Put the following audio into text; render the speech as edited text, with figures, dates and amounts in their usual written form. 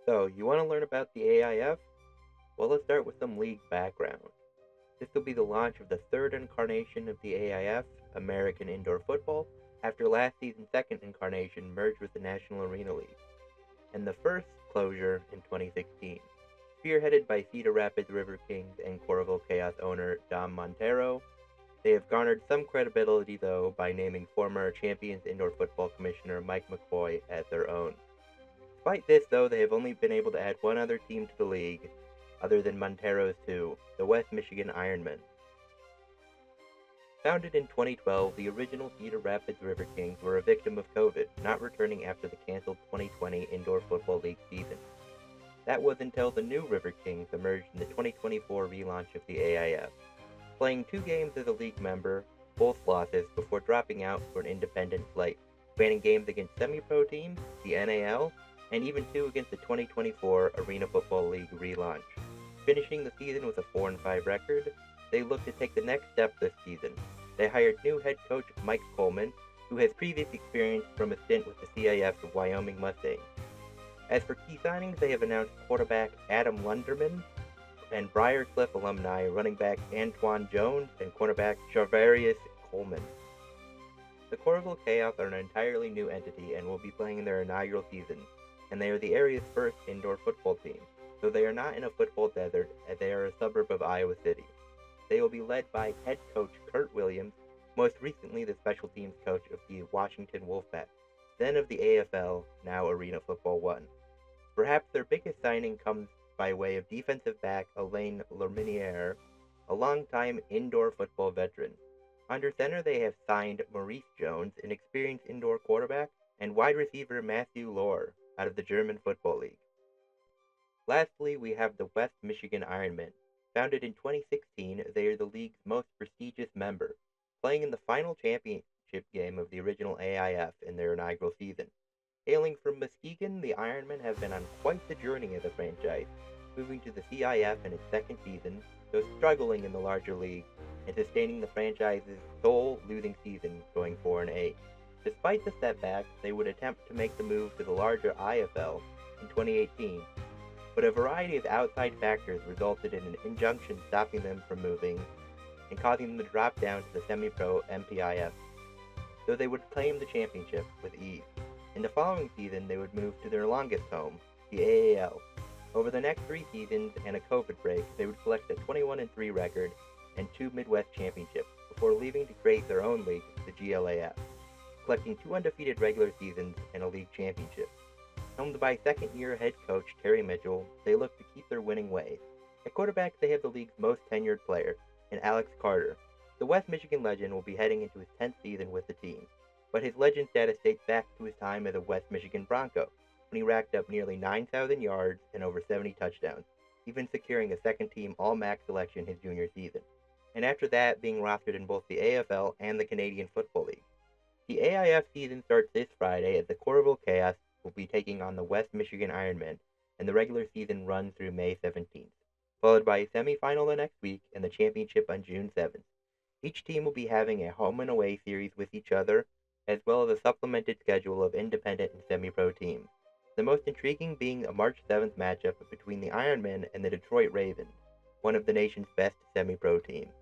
So, you want to learn about the AIF? Well, let's start with some league background. This will be the launch of the third incarnation of the AIF, American Indoor Football, after last season's second incarnation merged with the National Arena League, and the first closure in 2016. Spearheaded by Cedar Rapids River Kings and Coralville Chaos owner Dom Montero, they have garnered some credibility, though, by naming former Champions Indoor Football Commissioner Mike McCoy as their own. Despite this, though, they have only been able to add one other team to the league, other than Montero's two, the West Michigan Ironmen. Founded in 2012, the original Cedar Rapids River Kings were a victim of COVID, not returning after the canceled 2020 Indoor Football League season. That was until the new River Kings emerged in the 2024 relaunch of the AIF, playing 2 games as a league member, both losses, before dropping out for an independent slate, spanning games against semi-pro teams, the NAL, and even 2 against the 2024 Arena Football League relaunch. Finishing the season with a 4-5 record, they look to take the next step this season. They hired new head coach Mike Coleman, who has previous experience from a stint with the CIF's Wyoming Mustangs. As for key signings, they have announced quarterback Adam Lunderman and Briarcliff alumni running back Antoine Jones and cornerback Charvarius Coleman. The Coralville Chaos are an entirely new entity and will be playing in their inaugural season, and they are the area's first indoor football team, though they are not in a football desert as they are a suburb of Iowa City. They will be led by head coach Kurt Williams, most recently the special teams coach of the Washington Wolfpack, then of the AFL, now Arena Football 1. Perhaps their biggest signing comes by way of defensive back Alain Lorminiere, a longtime indoor football veteran. Under center, they have signed Maurice Jones, an experienced indoor quarterback, and wide receiver Matthew Lohr out of the German Football League. Lastly, we have the West Michigan Ironmen. Founded in 2016, they are the league's most prestigious member, playing in the final championship game of the original AIF in their inaugural season. Hailing from Muskegon, the Ironmen have been on quite the journey as a franchise, moving to the CIF in its second season, though struggling in the larger league, and sustaining the franchise's sole losing season, going 4-8. Despite the setbacks, they would attempt to make the move to the larger IFL in 2018, but a variety of outside factors resulted in an injunction stopping them from moving and causing them to drop down to the semi-pro MPIF, though they would claim the championship with ease. In the following season, they would move to their longest home, the AAL. Over the next 3 seasons and a COVID break, they would collect a 21-3 record and 2 Midwest championships before leaving to create their own league, the GLAF, collecting 2 undefeated regular seasons and a league championship. Helmed by second-year head coach Terry Mitchell, they look to keep their winning ways. At quarterback, they have the league's most tenured player, in Alex Carter. The West Michigan legend will be heading into his 10th season with the team, but his legend status dates back to his time as a West Michigan Bronco, when he racked up nearly 9,000 yards and over 70 touchdowns, even securing a second-team All-MAC selection his junior season, and after that being rostered in both the AFL and the Canadian Football League. The AIF season starts this Friday as the Coralville Chaos will be taking on the West Michigan Ironmen, and the regular season runs through May 17th, followed by a semi-final the next week and the championship on June 7th. Each team will be having a home and away series with each other, as well as a supplemented schedule of independent and semi-pro teams. The most intriguing being a March 7th matchup between the Ironmen and the Detroit Ravens, one of the nation's best semi-pro teams.